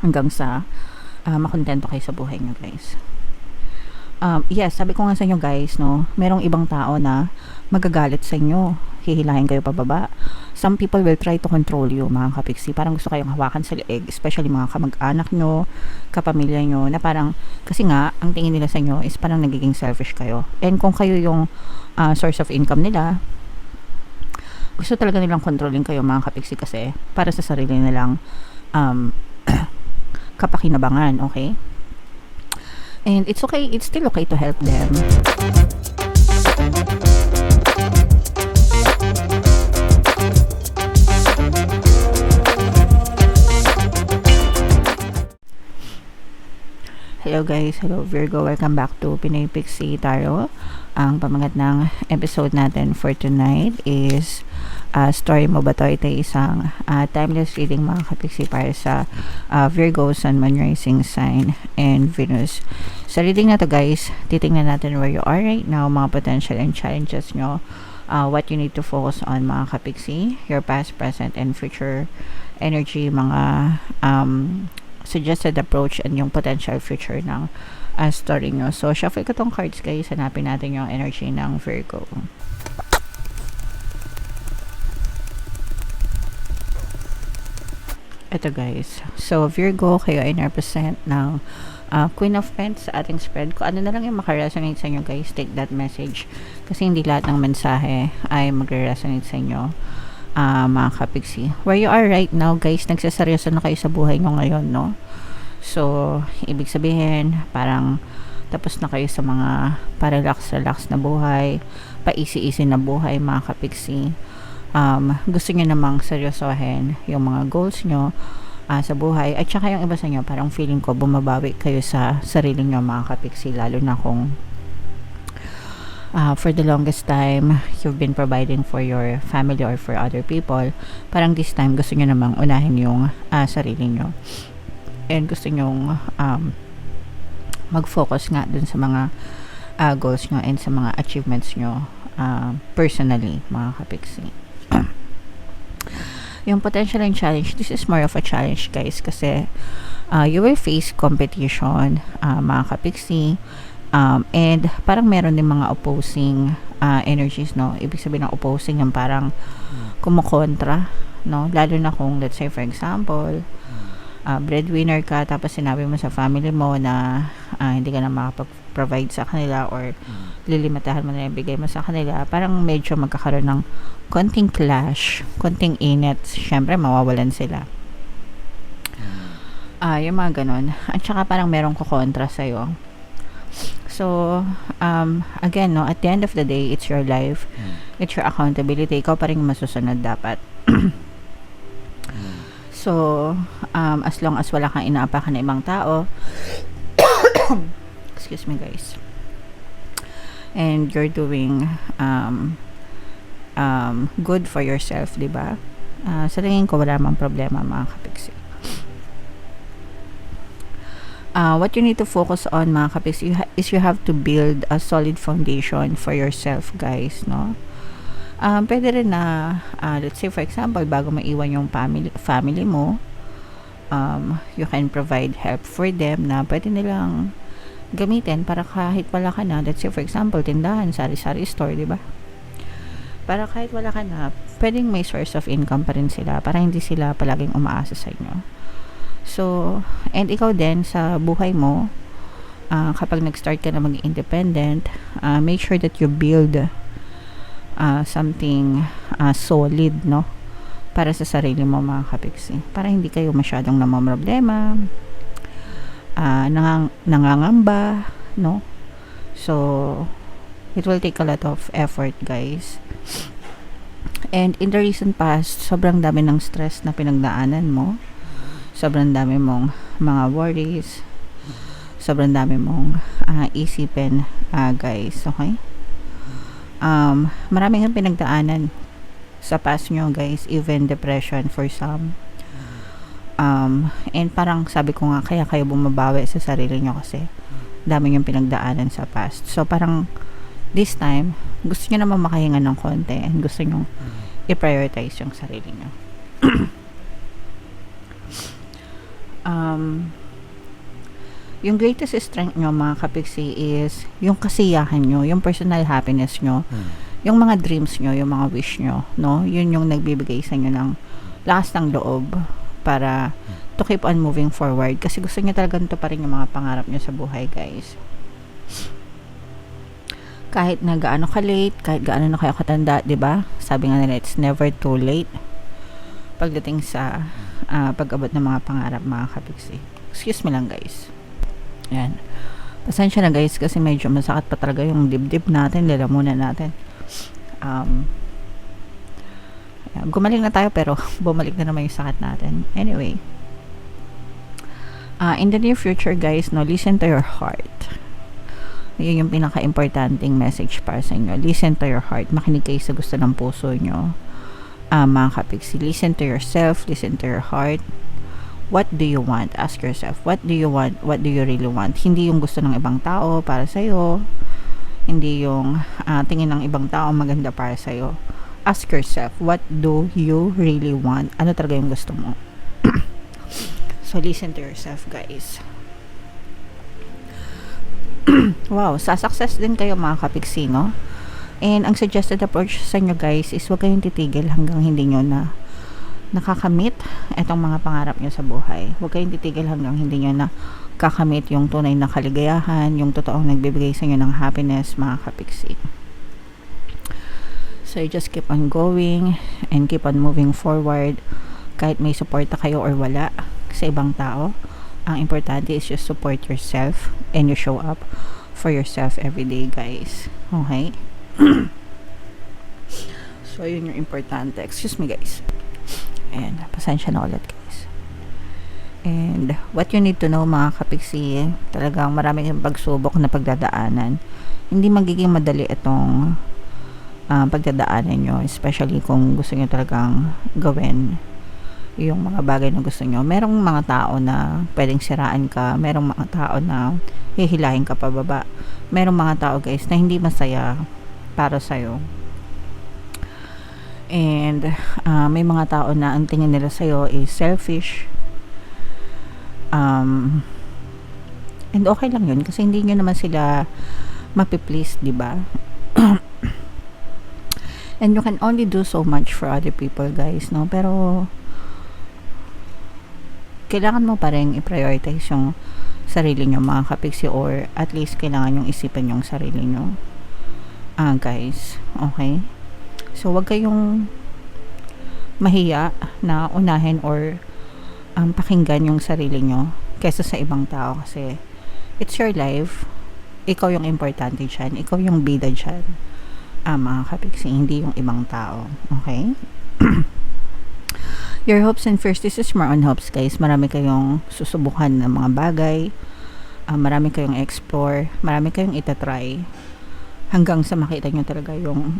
hanggang sa makontento kayo sa buhay nyo, guys. Yes, sabi ko nga sa inyo, guys, no, merong ibang tao na magagalit sa inyo, hihilahin kayo pababa. Some people will try to control you, mga kapiksi. Parang gusto kayong hawakan sa leeg, especially mga kamag-anak nyo, kapamilya nyo, na parang, kasi nga, ang tingin nila sa inyo is parang nagiging selfish kayo. And kung kayo yung source of income nila, gusto talaga nilang controlling kayo, mga kapiksi, kasi para sa sarili nilang kapakinabangan, okay? And it's okay, it's still okay to help them. Hello guys, hello Virgo, welcome back to Pinoy Pixie Tarot. Ang pamagat ng episode natin for tonight is story mo ba to? Ito isang timeless reading, mga kapiksi, para sa Virgo, Sun, Moon, Rising Sign, and Venus. Sa reading na to, guys, titingnan natin where you are right now, mga potential and challenges nyo, what you need to focus on, mga kapiksi, your past, present, and future energy, mga suggested approach, and yung potential future ng story nyo. So, shuffle ko tong cards, guys. Hanapin natin yung energy ng Virgo. Ito, guys. So, Virgo, kayo ay represent ng Queen of Pentacles sa ating spread. Kung ano na lang yung makaresonate sa inyo, guys, take that message. Kasi hindi lahat ng mensahe ay magre-resonate sa inyo, mga kapiksi. Where you are right now, guys, nagsaseryoso na kayo sa buhay nyo ngayon, no? So, ibig sabihin, parang tapos na kayo sa mga pa-relax na buhay, pa-easy na buhay, mga kapiksi. Gusto nyo namang seryosohin yung mga goals nyo sa buhay. At saka yung iba sa inyo, parang feeling ko bumabawi kayo sa sarili nyo, mga kapiksi, lalo na kung for the longest time you've been providing for your family or for other people. Parang this time gusto nyo namang unahin yung sarili nyo, and gusto nyo mag-focus nga dun sa mga goals nyo and sa mga achievements nyo personally, mga kapiksi. Yung potential and challenge, this is more of a challenge, guys, kasi you will face competition, mga kapiksi. And parang meron din mga opposing energies, no? Ibig sabihin ng opposing yung parang kumukontra, no? Lalo na kung, let's say, for example, breadwinner ka, tapos sinabi mo sa family mo na hindi ka na makapag-provide sa kanila, or lilimitahan mo na yung bigay mo sa kanila. Parang medyo magkakaroon ng konting clash, konting init. Syempre, mawawalan sila. Yung mga ganon. At saka parang merong kukontra sa'yo. So, again, no, at the end of the day, it's your life. It's your accountability. Ikaw pa rin masusunod dapat. So, as long as wala kang inaapakan na ibang tao, excuse me, guys, and you're doing good for yourself, diba? Sa tingin ko, wala mang problema, mga kapiksi. What you need to focus on, mga kapis, is you have to build a solid foundation for yourself, guys, no? Pwede rin na, let's say, for example, bago maiwan yung family mo, you can provide help for them na pwede nilang gamitin para kahit wala ka na, let's say, for example, tindahan, sari-sari store, di ba? Para kahit wala ka na, pwedeng may source of income pa rin sila, para hindi sila palaging umaasa sa inyo. So, and ikaw din sa buhay mo, kapag nag-start ka na maging independent, make sure that you build something solid, no? Para sa sarili mo, mga kapiksi. Para hindi kayo masyadong namamroblema, nangangamba, no? So, it will take a lot of effort, guys. And in the recent past, sobrang dami ng stress na pinagdaanan mo. Sobrang dami mong mga worries, sobrang dami mong isipin, guys, okay? Maraming ang pinagdaanan sa past nyo, guys, even depression for some. And parang sabi ko nga, kaya kayo bumabawi sa sarili nyo kasi dami yung pinagdaanan sa past. So parang this time, gusto nyo naman makahinga ng konti, and gusto nyo i-prioritize yung sarili nyo. um, yung greatest strength nyo mga kapiksi is yung kasiyahan nyo, yung personal happiness nyo, yung mga dreams nyo, yung mga wish nyo, no? Yun yung nagbibigay sa inyo ng lakas ng loob para to keep on moving forward kasi gusto nyo talagang to pa rin yung mga pangarap nyo sa buhay, guys. Kahit na gaano ka late, kahit gaano na kayo katanda, 'di ba? Sabi nga nila, it's never too late pagdating sa pag-abot ng mga pangarap, mga kapiksi. Excuse me lang, guys. Ayan. Pasensya na, guys, kasi medyo masakit pa talaga yung dibdib natin, lalamunan natin. Gumaling na tayo pero bumalik na naman yung sakit natin. Anyway, in the near future, guys, no, listen to your heart. Yun yung pinaka-importanting message para sa inyo. Listen to your heart. Makinig kayo sa gusto ng puso nyo. Mga kapiksi, listen to yourself. Listen to your heart. What do you want? Ask yourself, what do you want? What do you really want? Hindi yung gusto ng ibang tao para sa'yo. Hindi yung tingin ng ibang tao maganda para sa'yo. Ask yourself, what do you really want? Ano talaga yung gusto mo? So, listen to yourself, guys. Wow, sa-success din kayo, mga kapiksi, no? And ang suggested approach sa inyo, guys, is huwag kayong titigil hanggang hindi nyo na nakakamit itong mga pangarap nyo sa buhay. Huwag kayong titigil hanggang hindi nyo na kakamit yung tunay na kaligayahan, yung totoong nagbibigay sa inyo ng happiness, mga kapiksi. So, you just keep on going and keep on moving forward kahit may suporta kayo or wala sa ibang tao. Ang importante is just support yourself and you show up for yourself every day, guys. Okay? So, yun yung importante. Excuse me, guys. And, pasensya na ulit, guys. And, what you need to know, mga kapiksi, talagang maraming pagsubok na pagdadaanan. Hindi magiging madali itong pagdadaanan nyo, especially kung gusto nyo talagang gawin yung mga bagay na gusto nyo. Merong mga tao na pwedeng siraan ka. Merong mga tao na hihilahin ka pababa. Merong mga tao, guys, na hindi masaya para sa'yo. And may mga tao na ang tingin nila sa'yo is selfish. And okay lang yun kasi hindi nyo naman sila mapiplease, diba? And you can only do so much for other people, guys, no? Pero kailangan mo pa rin i-prioritize yung sarili nyo, mga kapiksi, or at least kailangan yung isipan yung sarili nyo, guys. Okay? So, wag kayong mahiya na unahin or pakinggan yung sarili nyo kaysa sa ibang tao kasi it's your life. Ikaw yung importante dyan. Ikaw yung bida dyan, mga kapiksi, hindi yung ibang tao. Okay? Your hopes and fears, this is more on hopes, guys. Marami kayong susubukan ng mga bagay, marami kayong explore, marami kayong itatry hanggang sa makita nyo talaga yung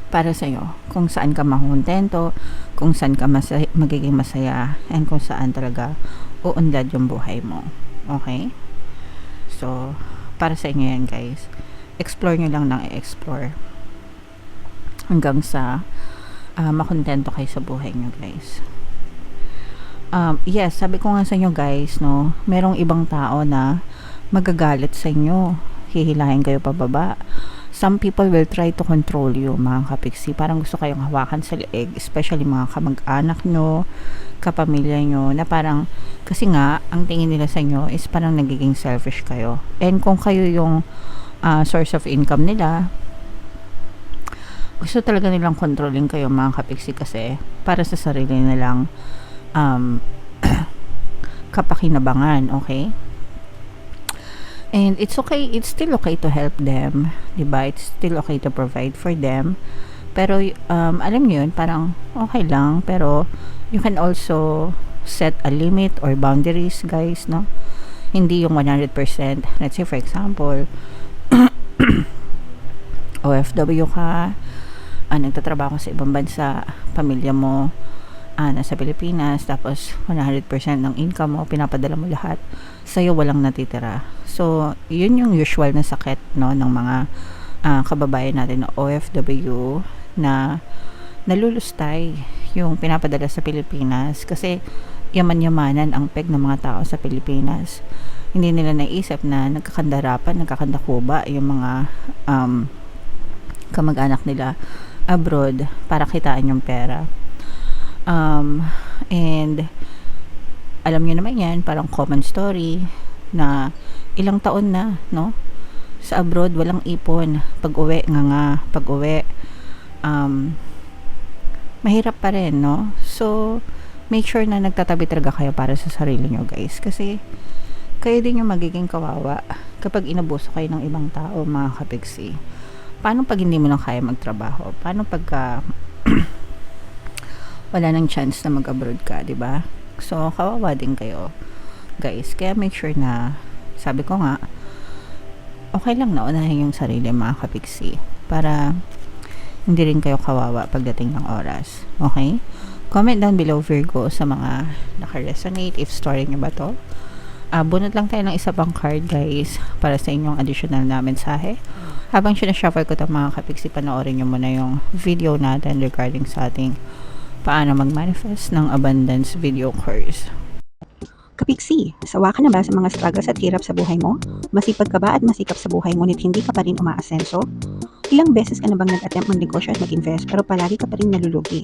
para sa'yo, kung saan ka makontento, kung saan ka magiging masaya, and kung saan talaga uunlad yung buhay mo. Okay? So, para sa inyo yan, guys. Explore nyo lang ng i-explore hanggang sa makontento kayo sa buhay nyo, guys. Yes, sabi ko nga sa inyo, guys, no, merong ibang tao na magagalit sa inyo, hihilahin kayo pababa. Some people will try to control you, mga kapiksi. Parang gusto kayong hawakan sa leeg, especially mga kamag-anak nyo, kapamilya nyo, na parang, kasi nga, ang tingin nila sa inyo is parang nagiging selfish kayo. And kung kayo yung source of income nila, gusto talaga nilang controlling kayo, mga kapiksi, kasi para sa sarili nilang kapakinabangan, okay? And it's okay, it's still okay to help them, diba? It's still okay to provide for them. Pero, alam nyo yun, parang okay lang, pero you can also set a limit or boundaries, guys, no? Hindi yung 100%. Let's say, for example, OFW ka, nagtatrabaho sa ibang bansa, pamilya mo nasa Pilipinas, tapos 100% ng income mo, pinapadala mo lahat, sa'yo walang natitira. So, yun yung usual na sakit, no, ng mga kababayan natin na OFW na nalulustay yung pinapadala sa Pilipinas kasi yaman-yamanan ang peg ng mga tao sa Pilipinas. Hindi nila naisip na nagkakandarapan, nagkakandakuba yung mga kamag-anak nila abroad para kitaan yung pera. And alam niyo naman yan, parang common story na ilang taon na, no? Sa abroad, walang ipon. Pag-uwi, pag-uwi, mahirap pa rin, no? So, make sure na nagtatabi talaga kayo para sa sarili nyo, guys. Kasi, kayo din yung magiging kawawa kapag inabuso kayo ng ibang tao, mga kapigsi. Paano pag hindi mo lang kaya magtrabaho? Paano pagka wala nang chance na mag-abroad ka, di ba? So, kawawa din kayo, guys. Kaya make sure na, sabi ko nga, okay lang na unahin yung sarili, mga kapigsi, para hindi rin kayo kawawa pagdating ng oras. Okay? Comment down below, Virgo, sa mga naka-resonate, if story nyo ba to. Bunot lang tayo ng isa pang card, guys, para sa inyong additional na mensahe. Habang sinashuffle ko ito, mga kapigsi, panoorin nyo muna yung video natin regarding sa ating paano mag-manifest ng abundance video course. Kapiksi, sawa ka na ba sa mga struggles at hirap sa buhay mo? Masipag ka ba at masikap sa buhay ngunit hindi ka pa rin umaasenso? Ilang beses ka na bang nag-attempt mag-negosyo at mag-invest pero palagi ka pa rin nalulugi?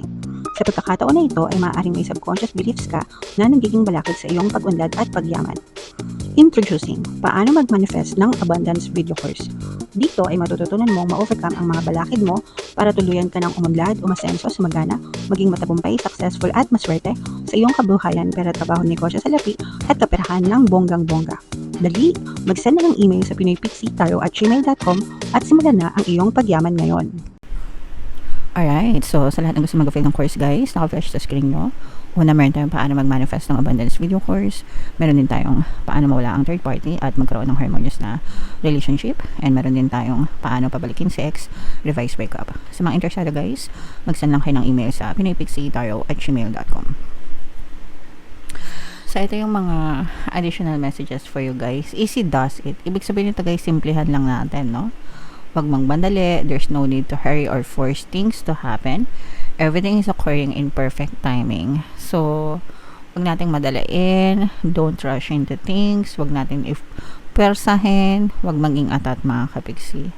Sa pagkakataon na ito ay maaaring may subconscious beliefs ka na nagiging balakid sa iyong pag-unlad at pagyaman. Introducing, paano mag-manifest ng abundance video course. Dito ay matututunan mong ma-overcome ang mga balakid mo para tuluyan ka ng umunlad, umasenso, sumagana, maging matagumpay, successful at maswerte sa iyong kabuhayan, pera, trabaho, negosyo sa lapi at kaperahan ng bonggang-bongga. Dali, mag-send na ng email sa pinoypixie@gmail.com at simulan na ang iyong pagyaman ngayon. Alright, so sa lahat ng gusto mag-avail ng course, guys, naka-flash sa screen nyo. Una, meron tayong paano mag-manifest ng abundance video course. Meron din tayong paano mawala ang third party at magkaroon ng harmonious na relationship. And meron din tayong paano pabalikin si ex, revise breakup. Sa mga interesado, guys, mag-send lang kayo ng email sa pinoypixie@gmail.com. So, ito yung mga additional messages for you, guys. Easy does it. Ibig sabihin nito, guys, simplihan lang natin, no? Wag mang bandali. There's no need to hurry or force things to happen. Everything is occurring in perfect timing. So, wag nating madalain. Don't rush into things. Wag natin persahin. Wag maging atat, mga kapigsi.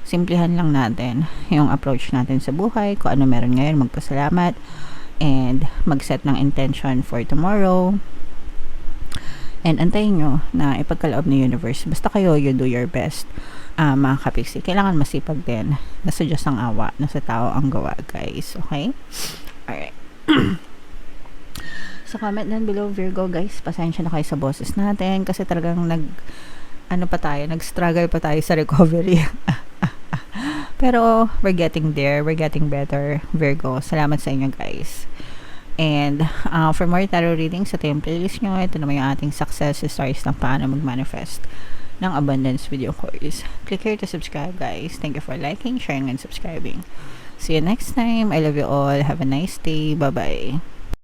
Simplihan lang natin yung approach natin sa buhay. Kung ano meron ngayon, magpasalamat. And mag-set ng intention for tomorrow. And antayin nyo na ipagkaloob ng universe. Basta kayo, you do your best. Mga kapiksi, kailangan masipag din. Nasa Diyos ang awa, nasa tao ang gawa, guys. Okay? Alright. So, comment down below, Virgo, guys. Pasensya na kayo sa boses natin kasi talagang nag-struggle pa tayo sa recovery. Pero, we're getting there. We're getting better, Virgo. Salamat sa inyo, guys. And, for more tarot readings, ito yung playlist nyo. Ito naman yung ating success stories ng paano mag-manifest ng abundance video course. Click here to subscribe, guys. Thank you for liking, sharing, and subscribing. See you next time. I love you all. Have a nice day. Bye-bye.